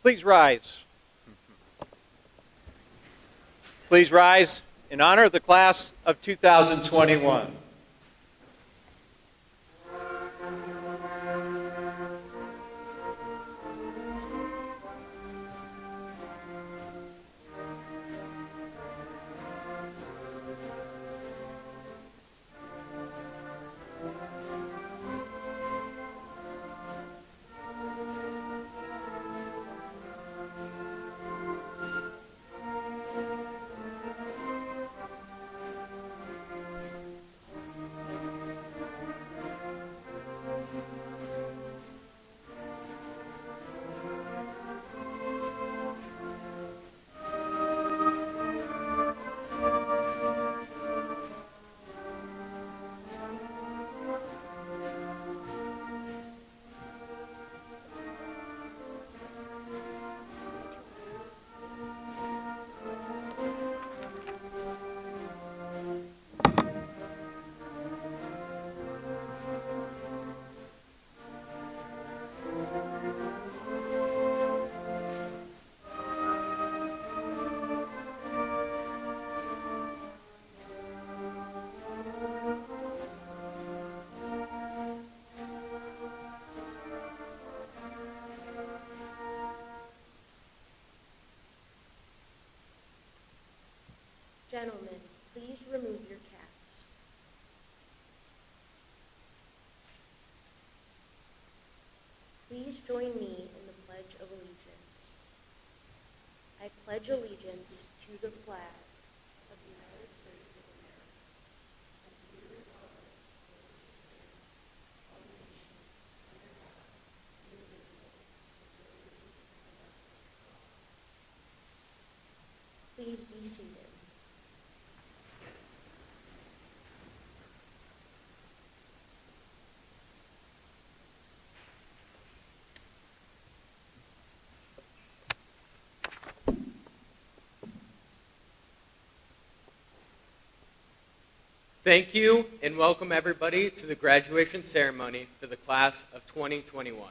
Please rise. Please rise in honor of the class of 2021. Gentlemen, please remove your caps. Please join me in the Pledge of Allegiance. I pledge allegiance to the flag of the United States of America and to the republic for which it stands, one nation, under God, indivisible, with liberty and justice for all. Please be seated. Thank you and welcome everybody to the graduation ceremony for the class of 2021.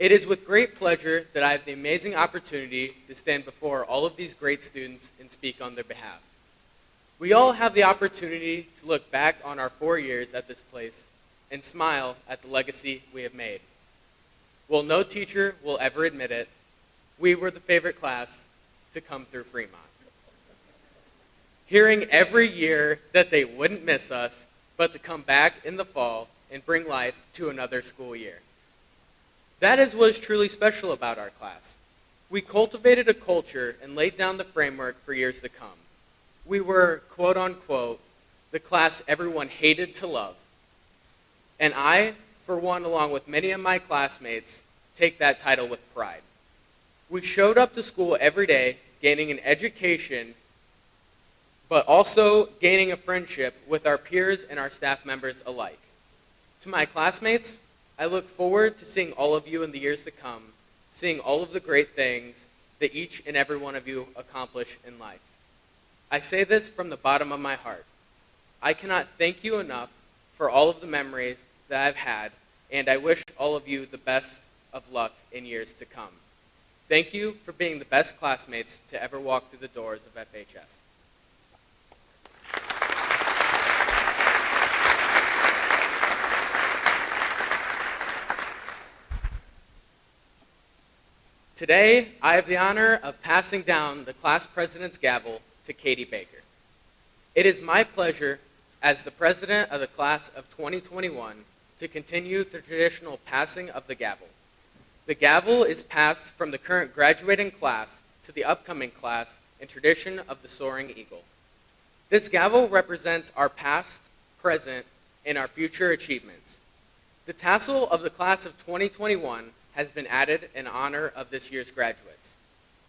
It is with great pleasure that I have the amazing opportunity to stand before all of these great students and speak on their behalf. We all have the opportunity to look back on our 4 years at this place and smile at the legacy we have made. While no teacher will ever admit it, we were the favorite class to come through Fremont. Hearing every year that they wouldn't miss us, but to come back in the fall and bring life to another school year. That is what is truly special about our class. We cultivated a culture and laid down the framework for years to come. We were, quote unquote, the class everyone hated to love. And I, for one, along with many of my classmates, take that title with pride. We showed up to school every day, gaining an education but also gaining a friendship with our peers and our staff members alike. To my classmates, I look forward to seeing all of you in the years to come, seeing all of the great things that each and every one of you accomplish in life. I say this from the bottom of my heart. I cannot thank you enough for all of the memories that I've had, and I wish all of you the best of luck in years to come. Thank you for being the best classmates to ever walk through the doors of FHS. Today, I have the honor of passing down the class president's gavel to Katie Baker. It is my pleasure as the president of the class of 2021 to continue the traditional passing of the gavel. The gavel is passed from the current graduating class to the upcoming class in tradition of the Soaring Eagle. This gavel represents our past, present, and our future achievements. The tassel of the class of 2021 has been added in honor of this year's graduates.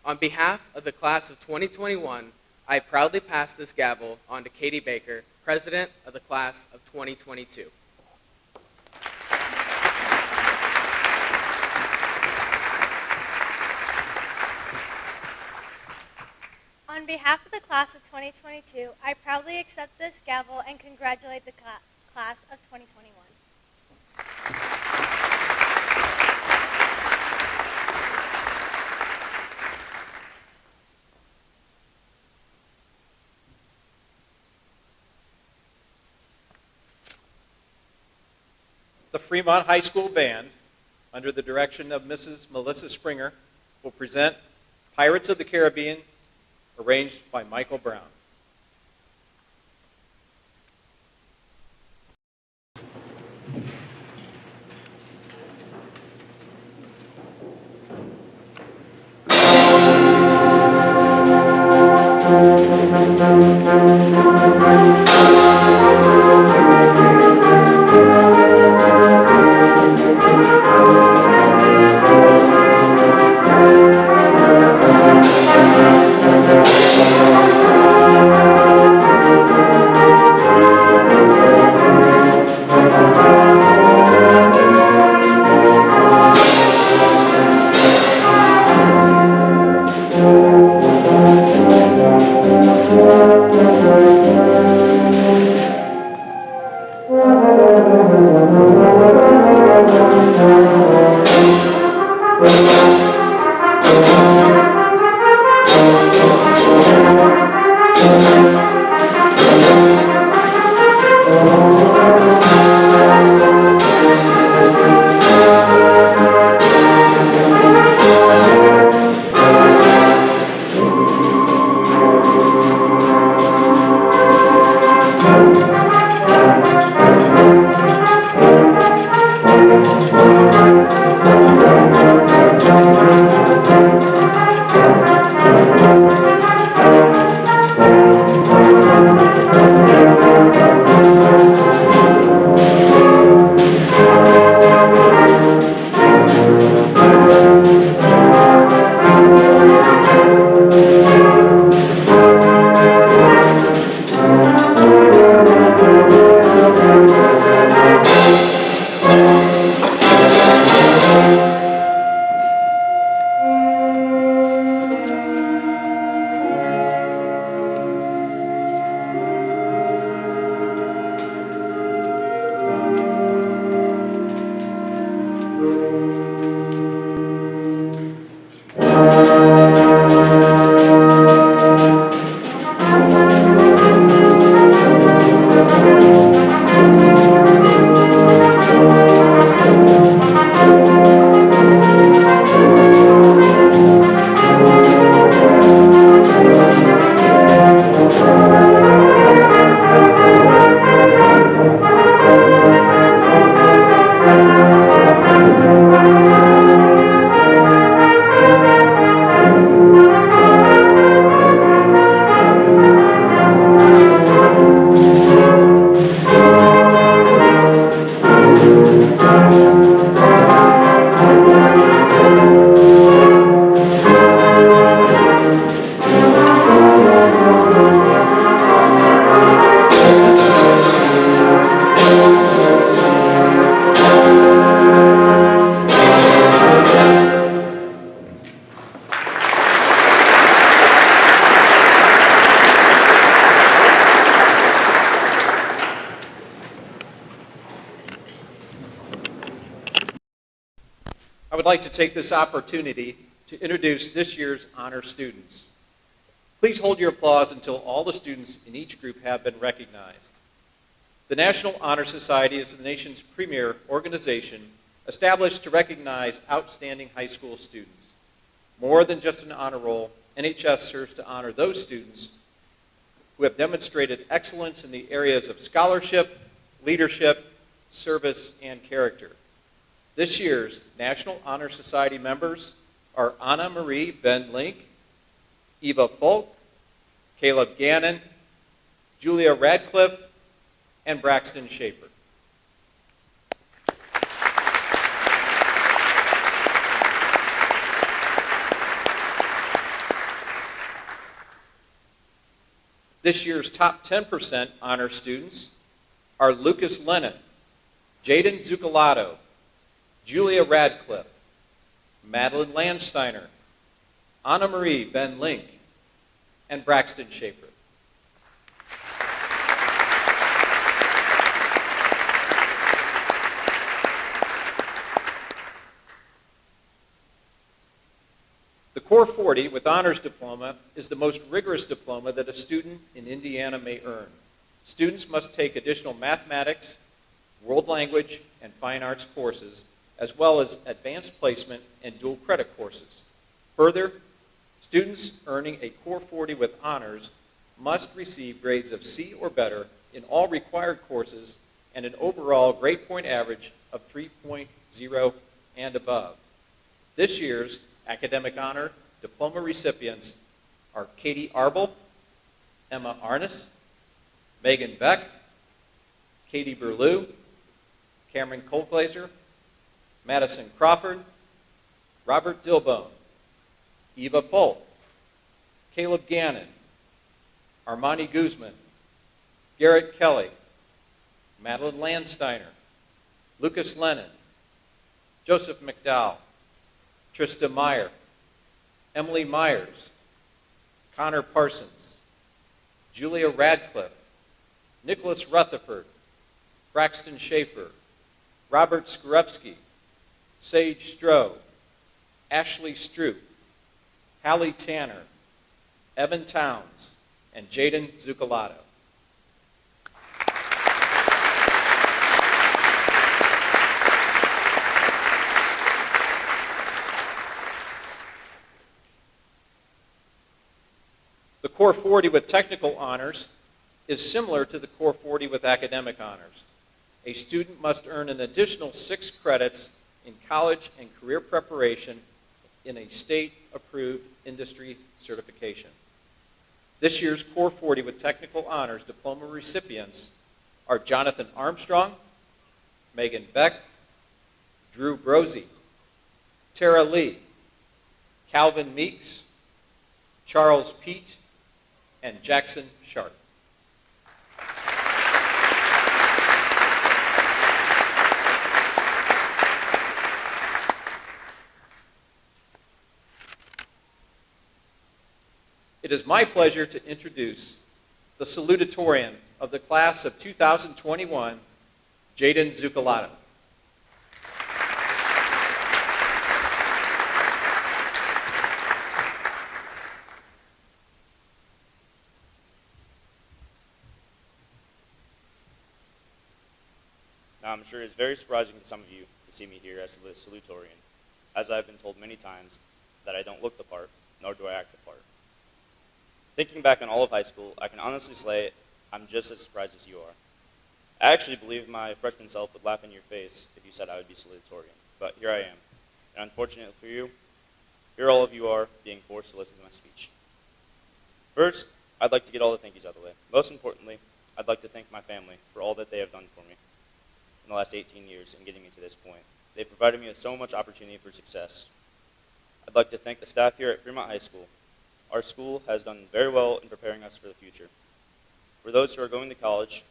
On behalf of the class of 2021, I proudly pass this gavel on to Katie Baker, president of the class of 2022. On behalf of the class of 2022, I proudly accept this gavel and congratulate the class of 2021. the Fremont High School Band, under the direction of Mrs. Melissa Springer, will present Pirates of the Caribbean, arranged by Michael Brown. I would like to take this opportunity to introduce this year's honor students. Please hold your applause until all the students in each group have been recognized. The National Honor Society is the nation's premier organization established to recognize outstanding high school students. More than just an honor roll, NHS serves to honor those students who have demonstrated excellence in the areas of scholarship, leadership, service, and character. This year's National Honor Society members are Anna Marie Ben Link, Eva Folk, Caleb Gannon, Julia Radcliffe, and Braxton Schaefer. This year's top 10% honor students are Lucas Lennon, Jaden Zucalato, Julia Radcliffe, Madeline Landsteiner, Anna Marie Ben Link, and Braxton Schaefer. The Core 40 with Honors Diploma is the most rigorous diploma that a student in Indiana may earn. Students must take additional mathematics, world language and fine arts courses, as well as advanced placement and dual credit courses. Further, students earning a Core 40 with honors must receive grades of C or better in all required courses and an overall grade point average of 3.0 and above. This year's academic honor diploma recipients are Katie Arbel, Emma Arnes, Megan Beck, Katie Berlew, Cameron Colglazer, Madison Crawford, Robert Dilbone, Eva Polk, Caleb Gannon, Armani Guzman, Garrett Kelly, Madeline Landsteiner, Lucas Lennon, Joseph McDowell, Trista Meyer, Emily Myers, Connor Parsons, Julia Radcliffe, Nicholas Rutherford, Braxton Schaefer, Robert Skorupski, Sage Stroh, Ashley Stroop, Hallie Tanner, Evan Towns, and Jaden Zucalato. The Core 40 with technical honors is similar to the Core 40 with academic honors. A student must earn an additional 6 credits in college and career preparation in a state-approved industry certification. This year's Core 40 with technical honors diploma recipients are Jonathan Armstrong, Megan Beck, Drew Brosey, Tara Lee, Calvin Meeks, Charles Peet, and Jackson Sharp. It is my pleasure to introduce the Salutatorian of the class of 2021, Jaden Zucalato. Now, I'm sure it's very surprising to some of you to see me here as the Salutatorian, as I've been told many times that I don't look the part, nor do I act the part. Thinking back on all of high school, I can honestly say I'm just as surprised as you are. I actually believe my freshman self would laugh in your face if you said I would be Salutatorian, but here I am. And unfortunately for you, here all of you are being forced to listen to my speech. First, I'd like to get all the thank yous out of the way. Most importantly, I'd like to thank my family for all that they have done for me in the last 18 years in getting me to this point. They've provided me with so much opportunity for success. I'd like to thank the staff here at Fremont High School. Our school has done very well in preparing us for the future. For those who are going to college,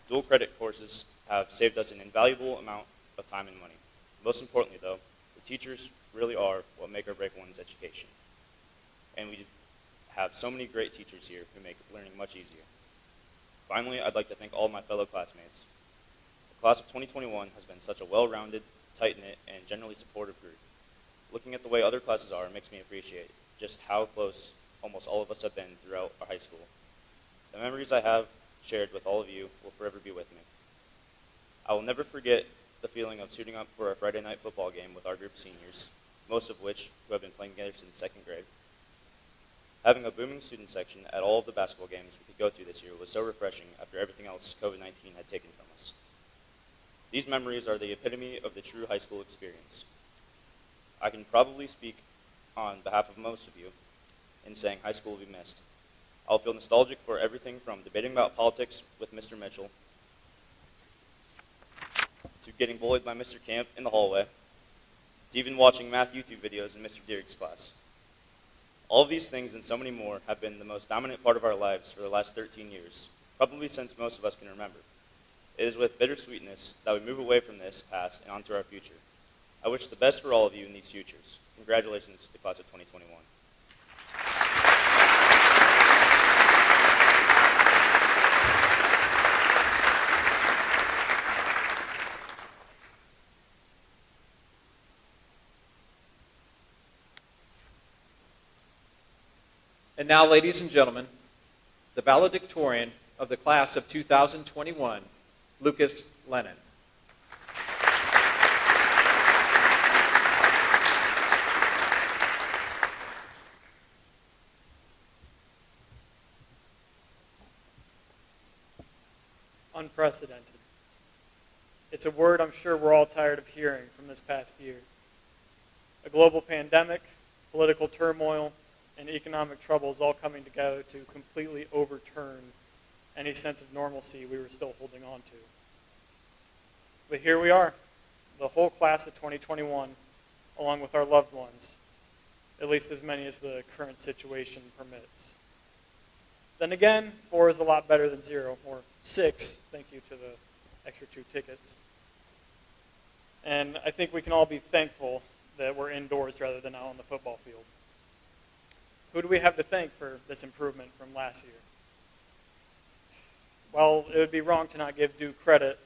dual credit courses have saved us an invaluable amount of time and money. Most importantly, though, the teachers really are what make or break one's education. And we have so many great teachers here who make learning much easier. Finally, I'd like to thank all my fellow classmates. The class of 2021 has been such a well-rounded, tight-knit, and generally supportive group. Looking at the way other classes are makes me appreciate just how close almost all of us have been throughout our high school. The memories I have shared with all of you will forever be with me. I will never forget the feeling of suiting up for a Friday night football game with our group of seniors, most of which who have been playing together since second grade. Having a booming student section at all of the basketball games we could go to this year was so refreshing after everything else COVID-19 had taken from us. These memories are the epitome of the true high school experience. I can probably speak on behalf of most of you in saying high school will be missed. I'll feel nostalgic for everything from debating about politics with Mr. Mitchell to getting bullied by Mr. Camp in the hallway to even watching math YouTube videos in Mr. Dierig's class. All of these things and so many more have been the most dominant part of our lives for the last 13 years, probably since most of us can remember. It is with bittersweetness that we move away from this past and onto our future. I wish the best for all of you in these futures. Congratulations to the class of 2021. And now, ladies and gentlemen, the valedictorian of the class of 2021, Lucas Lennon. Unprecedented. It's a word I'm sure we're all tired of hearing from this past year. A global pandemic, political turmoil, and economic troubles all coming together to completely overturn any sense of normalcy we were still holding on to. But here we are, the whole class of 2021, along with our loved ones, at least as many as the current situation permits. Then again, 4 is a lot better than 0, or 6, thank you to the extra 2 tickets. And I think we can all be thankful that we're indoors rather than out on the football field. Who do we have to thank for this improvement from last year? Well, it would be wrong to not give due credit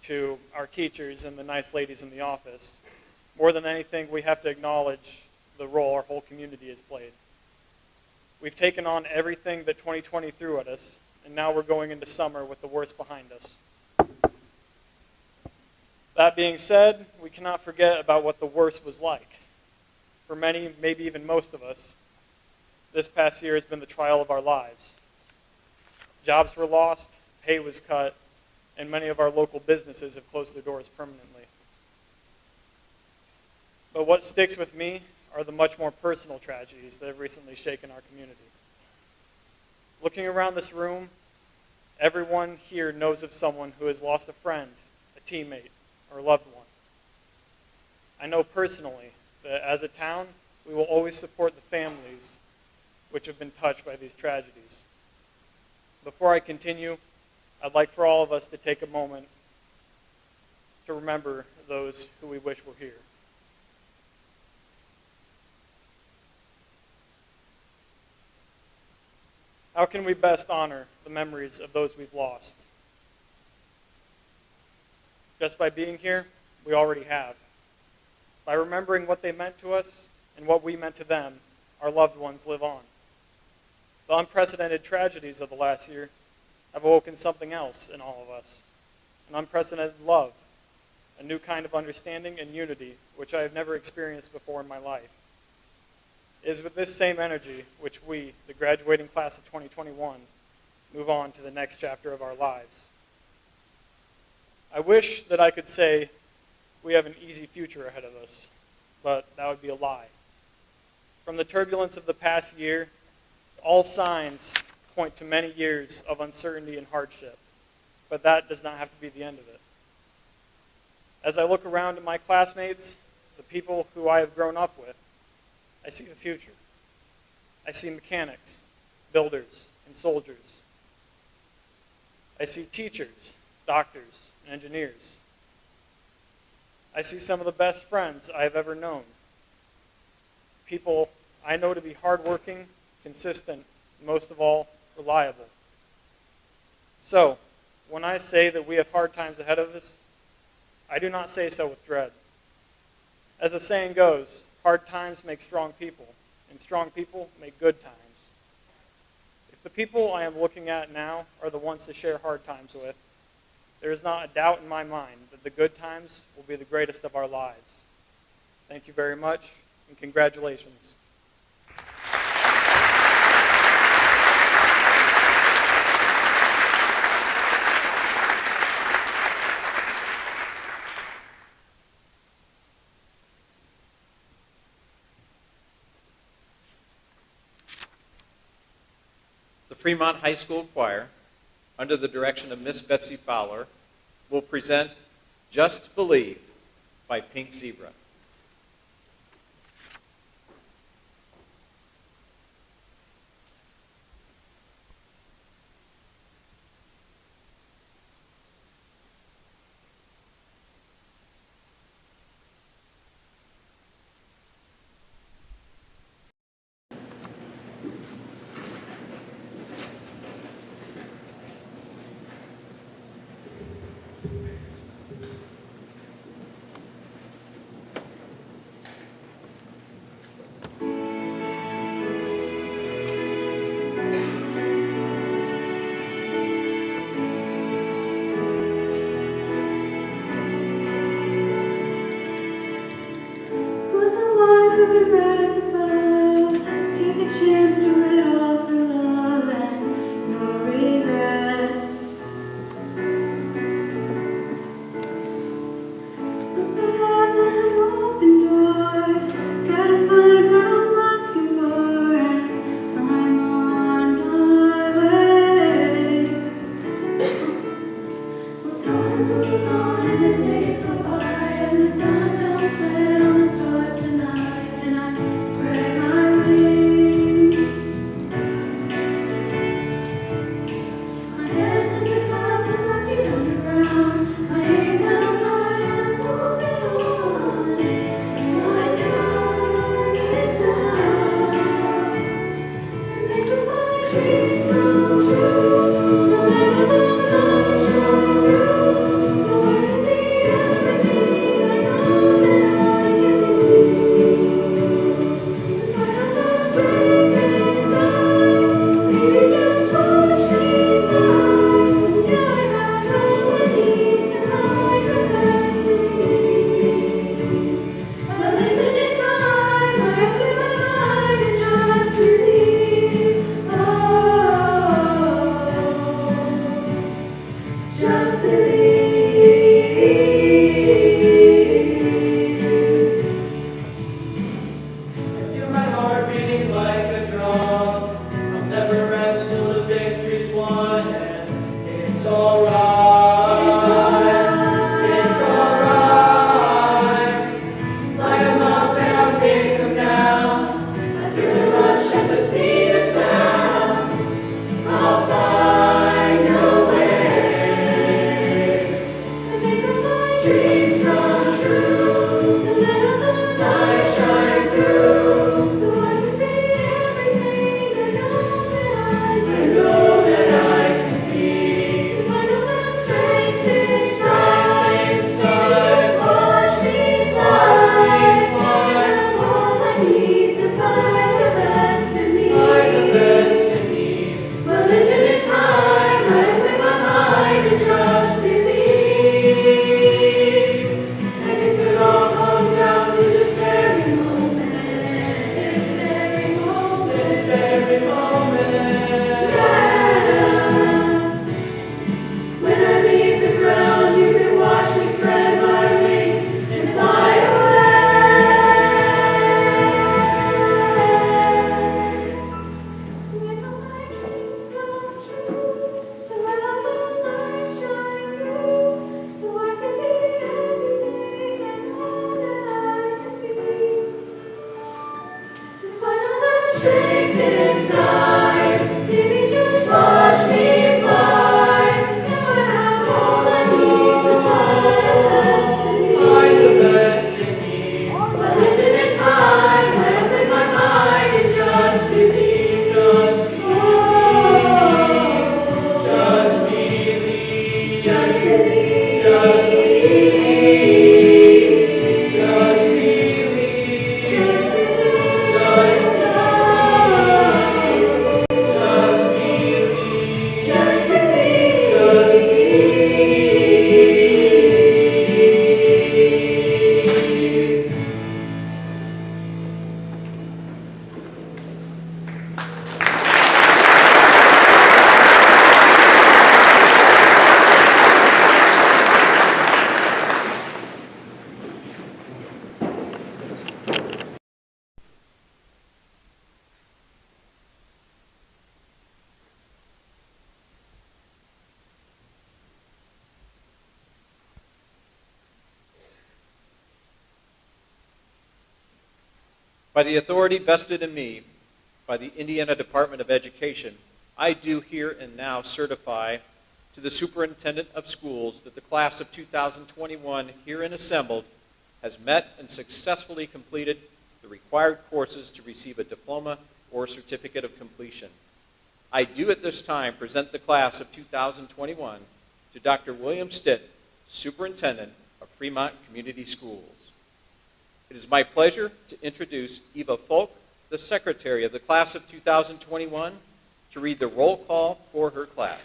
to our teachers and the nice ladies in the office. More than anything, we have to acknowledge the role our whole community has played. We've taken on everything that 2020 threw at us, and now we're going into summer with the worst behind us. That being said, we cannot forget about what the worst was like. For many, maybe even most of us, this past year has been the trial of our lives. Jobs were lost, pay was cut, and many of our local businesses have closed their doors permanently. But what sticks with me are the much more personal tragedies that have recently shaken our community. Looking around this room, everyone here knows of someone who has lost a friend, a teammate, or a loved one. I know personally that as a town, we will always support the families which have been touched by these tragedies. Before I continue, I'd like for all of us to take a moment to remember those who we wish were here. How can we best honor the memories of those we've lost? Just by being here, we already have. By remembering what they meant to us and what we meant to them, our loved ones live on. The unprecedented tragedies of the last year have awoken something else in all of us, an unprecedented love, a new kind of understanding and unity which I have never experienced before in my life. It is with this same energy which we, the graduating class of 2021, move on to the next chapter of our lives. I wish that I could say we have an easy future ahead of us, but that would be a lie. From the turbulence of the past year, all signs point to many years of uncertainty and hardship, but that does not have to be the end of it. As I look around at my classmates, the people who I have grown up with, I see the future. I see mechanics, builders, and soldiers. I see teachers, doctors, and engineers. I see some of the best friends I have ever known. People I know to be hardworking, consistent, and most of all, reliable. So, when I say that we have hard times ahead of us, I do not say so with dread. As the saying goes, hard times make strong people, and strong people make good times. If the people I am looking at now are the ones to share hard times with, there is not a doubt in my mind that the good times will be the greatest of our lives. Thank you very much, and congratulations. The Fremont High School Choir, under the direction of Miss Betsy Fowler, will present Just Believe by Pink Zebra. By the authority vested in me by the Indiana Department of Education, I do here and now certify to the Superintendent of Schools that the class of 2021 herein assembled has met and successfully completed the required courses to receive a diploma or certificate of completion. I do at this time present the class of 2021 to Dr. William Stitt, Superintendent of Fremont Community Schools. It is my pleasure to introduce Eva Folk, the Secretary of the class of 2021, to read the roll call for her class.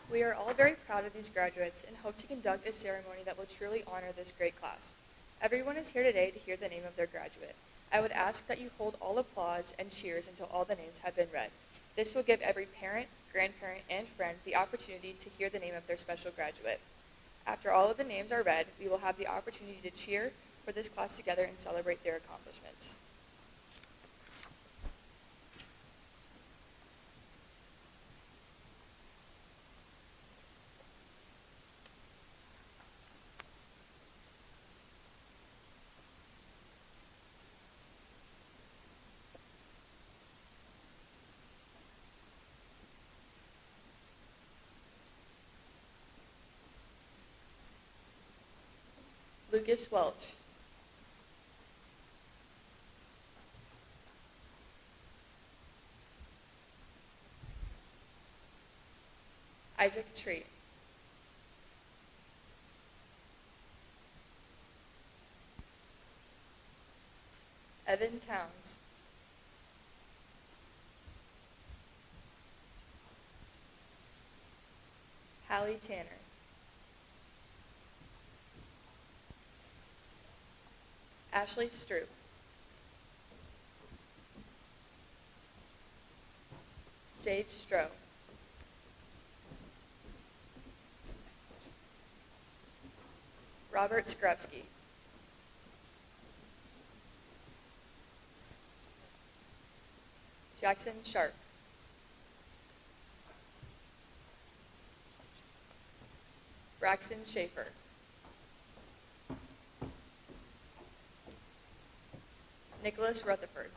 We are all very proud of these graduates and hope to conduct a ceremony that will truly honor this great class. Everyone is here today to hear the name of their graduate. I would ask that you hold all applause and cheers until all the names have been read. This will give every parent, grandparent, and friend the opportunity to hear the name of their special graduate. After all of the names are read, we will have the opportunity to cheer for this class together and celebrate their accomplishments. Lucas Welch. Isaac Tree. Evan Towns. Hallie Tanner. Ashley Stroop. Sage Stroh. Robert Skrupski. Jackson Sharp. Braxton Schaefer. Nicholas Rutherford.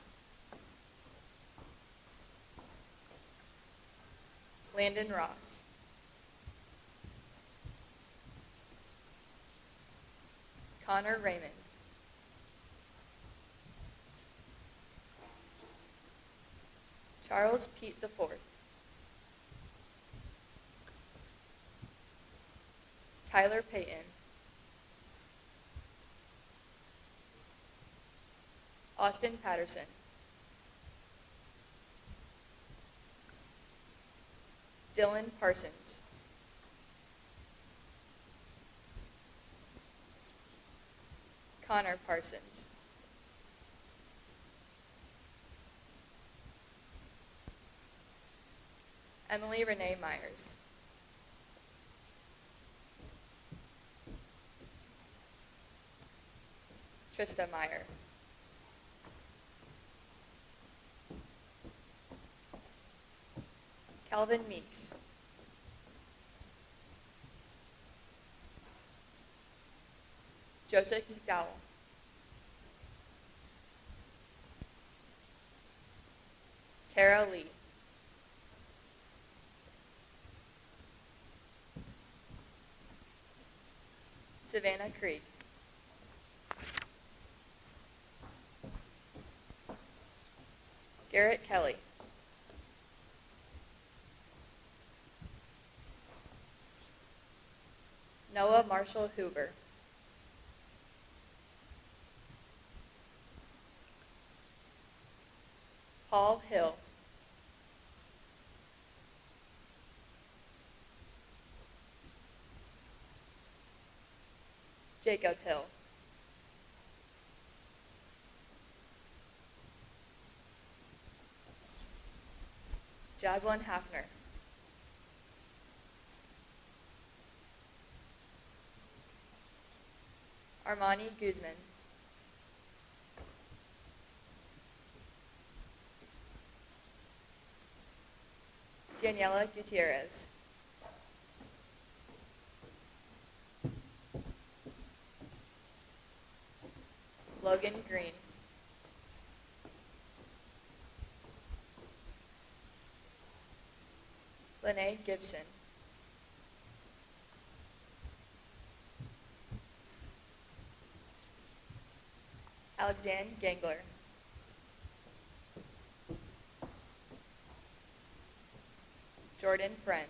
Landon Ross. Connor Raymond. Charles Pete IV. Tyler Payton. Austin Patterson. Dylan Parsons. Connor Parsons. Emily Renee Myers. Trista Meyer. Calvin Meeks. Joseph McDowell. Tara Lee. Savannah Creek. Garrett Kelly. Noah Marshall Hoover. Paul Hill. Jacob Hill. Jaslyn Hafner. Armani Guzman. Daniela Gutierrez. Logan Green. Lene Gibson. Alexandre Gangler. Jordan Friend.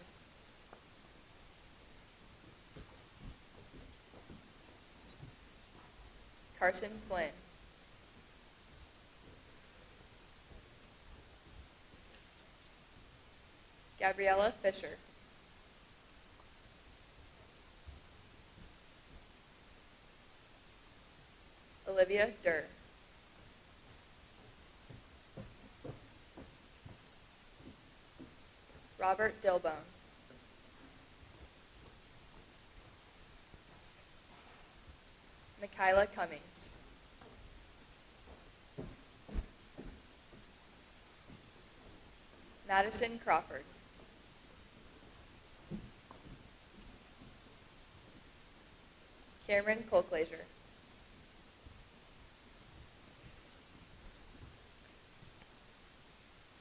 Carson Flynn. Gabriella Fisher. Olivia Durr. Robert Dilbone. Michaela Cummings. Madison Crawford. Cameron Colclaser.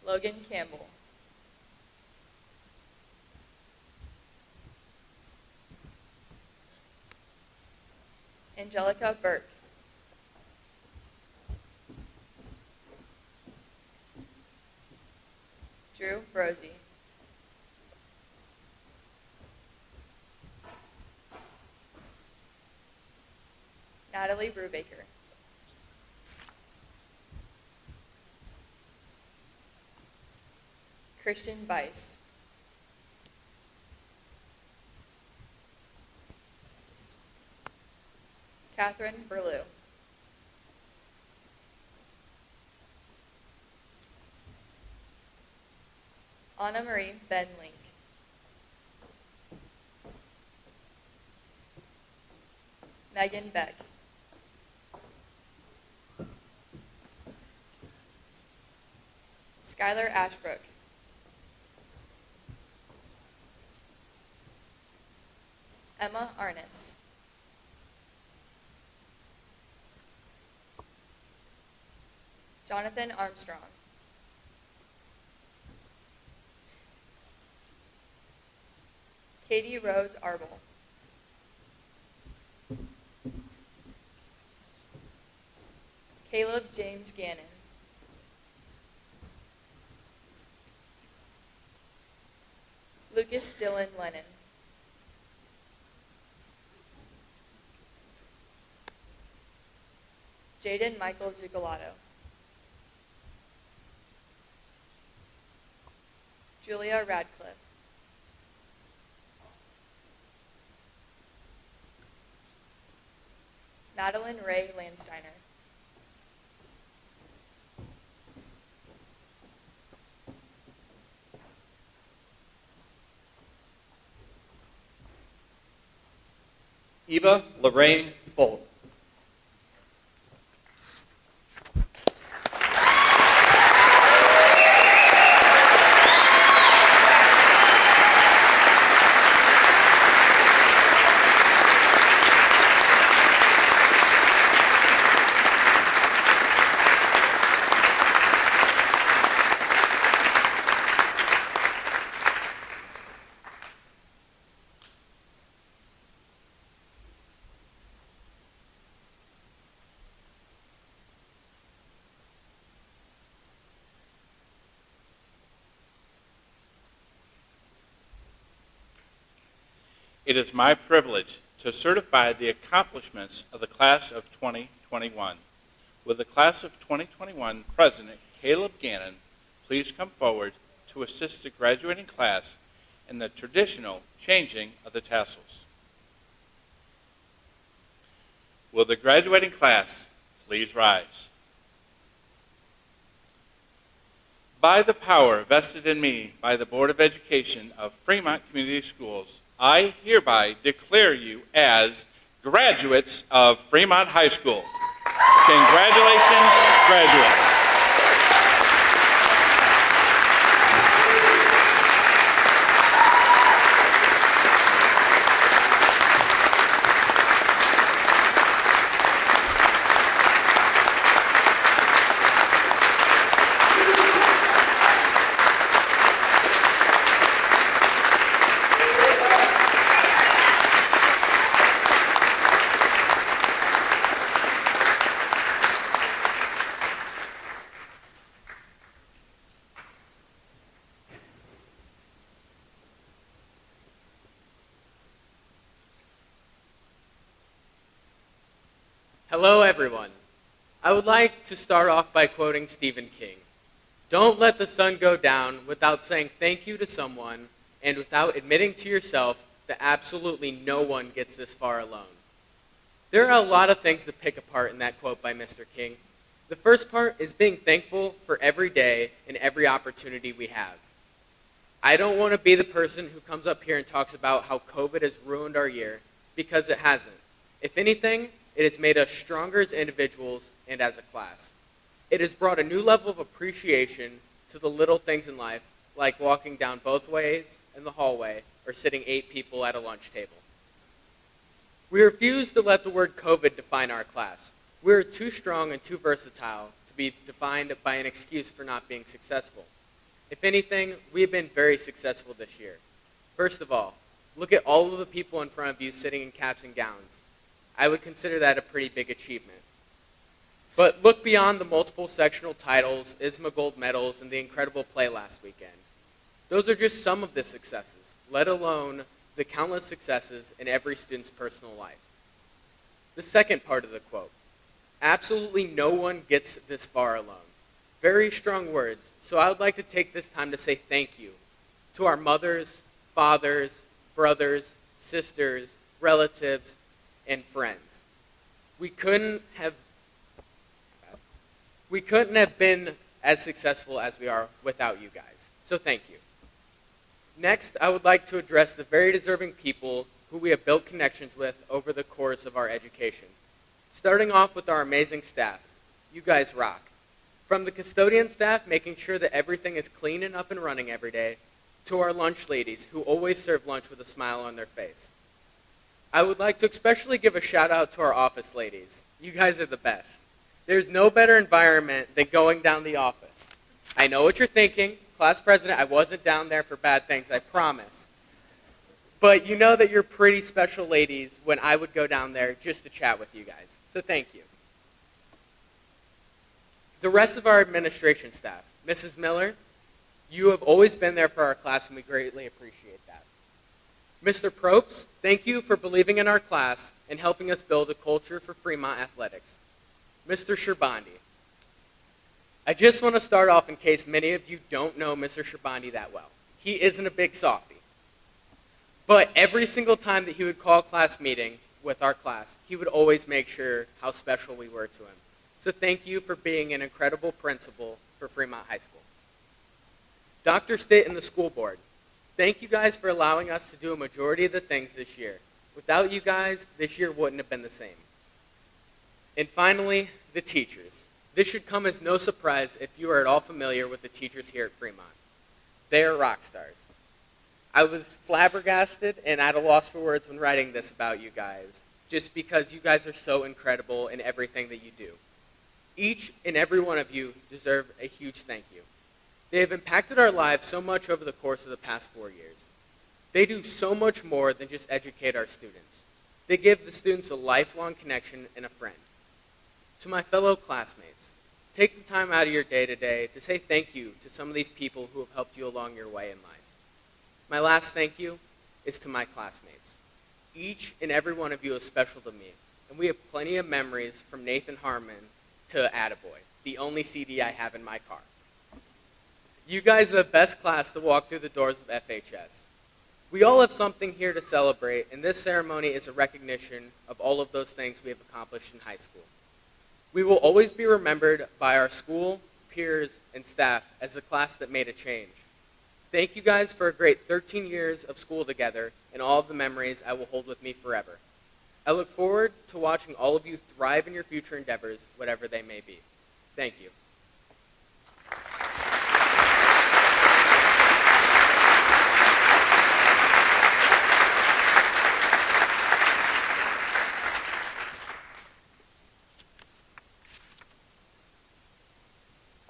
Logan Campbell. Angelica Burke. Drew Brosey. Natalie Brubaker. Christian Bice. Catherine Berlew. Anna Marie Ben Link. Megan Beck. Skylar Ashbrook. Emma Arness. Jonathan Armstrong. Katie Rose Arbel. Caleb James Gannon. Lucas Dylan Lennon. Jaden Michael Zucolato. Julia Radcliffe. Madeline Ray Landsteiner. Eva Lorraine Folk. It is my privilege to certify the accomplishments of the class of 2021. Will the class of 2021 President Caleb Gannon please come forward to assist the graduating class in the traditional changing of the tassels? Will the graduating class please rise? By the power vested in me by the Board of Education of Fremont Community Schools, I hereby declare you as graduates of Fremont High School. Congratulations, graduates. Hello, everyone. I would like to start off by quoting Stephen King. Don't let the sun go down without saying thank you to someone and without admitting to yourself that absolutely no one gets this far alone. There are a lot of things to pick apart in that quote by Mr. King. The first part is being thankful for every day and every opportunity we have. I don't want to be the person who comes up here and talks about how COVID has ruined our year, because it hasn't. If anything, it has made us stronger as individuals and as a class. It has brought a new level of appreciation to the little things in life, like walking down both ways in the hallway or sitting 8 people at a lunch table. We refuse to let the word COVID define our class. We are too strong and too versatile to be defined by an excuse for not being successful. If anything, we have been very successful this year. First of all, look at all of the people in front of you sitting in caps and gowns. I would consider that a pretty big achievement. But look beyond the multiple sectional titles, ISMA gold medals, and the incredible play last weekend. Those are just some of the successes, let alone the countless successes in every student's personal life. The second part of the quote, absolutely no one gets this far alone. Very strong words, so I would like to take this time to say thank you to our mothers, fathers, brothers, sisters, relatives, and friends. We couldn't have been as successful as we are without you guys. So thank you. Next, I would like to address the very deserving people who we have built connections with over the course of our education. Starting off with our amazing staff. You guys rock. From the custodian staff making sure that everything is clean and up and running every day, to our lunch ladies who always serve lunch with a smile on their face. I would like to especially give a shout out to our office ladies. You guys are the best. There's no better environment than going down the office. I know what you're thinking. Class president, I wasn't down there for bad things, I promise. But you know that you're pretty special ladies when I would go down there just to chat with you guys. So thank you. The rest of our administration staff. Mrs. Miller, you have always been there for our class and we greatly appreciate that. Mr. Probst, thank you for believing in our class and helping us build a culture for Fremont athletics. Mr. Sherbandi, I just want to start off in case many of you don't know Mr. Sherbandi that well. He isn't a big softie. But every single time that he would call a class meeting with our class, he would always make sure how special we were to him. So thank you for being an incredible principal for Fremont High School. Dr. Stitt and the school board, thank you guys for allowing us to do a majority of the things this year. Without you guys, this year wouldn't have been the same. And finally, the teachers. This should come as no surprise if you are at all familiar with the teachers here at Fremont. They are rock stars. I was flabbergasted and at a loss for words when writing this about you guys, just because you guys are so incredible in everything that you do. Each and every one of you deserve a huge thank you. They have impacted our lives so much over the course of the past 4 years. They do so much more than just educate our students. They give the students a lifelong connection and a friend. To my fellow classmates, take the time out of your day today to say thank you to some of these people who have helped you along your way in life. My last thank you is to my classmates. Each and every one of you is special to me, and we have plenty of memories from Nathan Harmon to Attaboy, the only CD I have in my car. You guys are the best class to walk through the doors of FHS. We all have something here to celebrate, and this ceremony is a recognition of all of those things we have accomplished in high school. We will always be remembered by our school, peers, and staff as the class that made a change. Thank you guys for a great 13 years of school together and all of the memories I will hold with me forever. I look forward to watching all of you thrive in your future endeavors, whatever they may be. Thank you.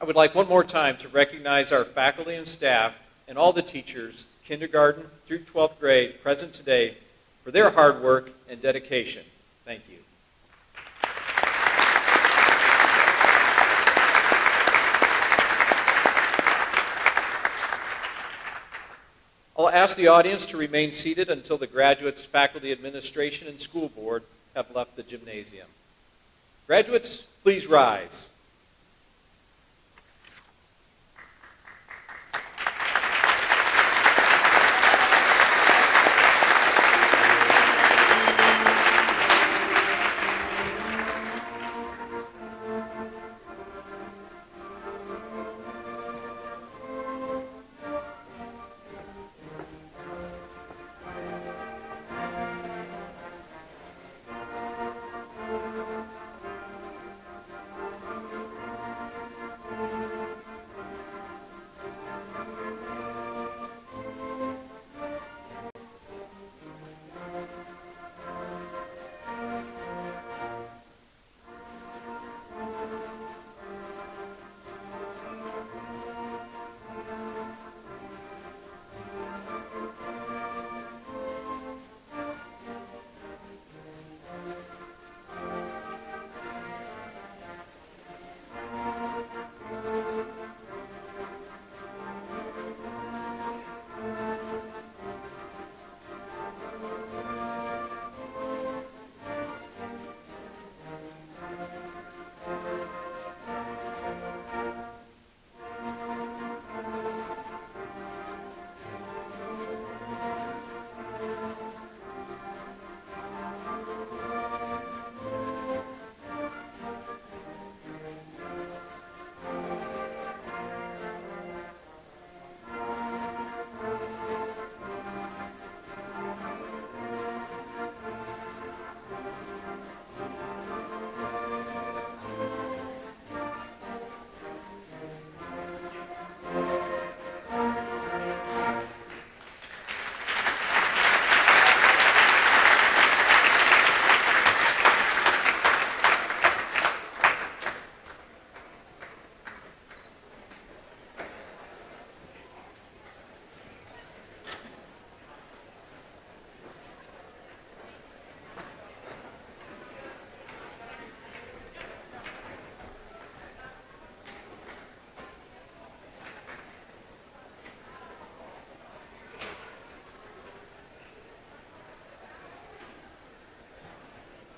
I would like one more time to recognize our faculty and staff and all the teachers, kindergarten through 12th grade, present today for their hard work and dedication. Thank you. I'll ask the audience to remain seated until the graduates, faculty, administration, and school board have left the gymnasium. Graduates, please rise.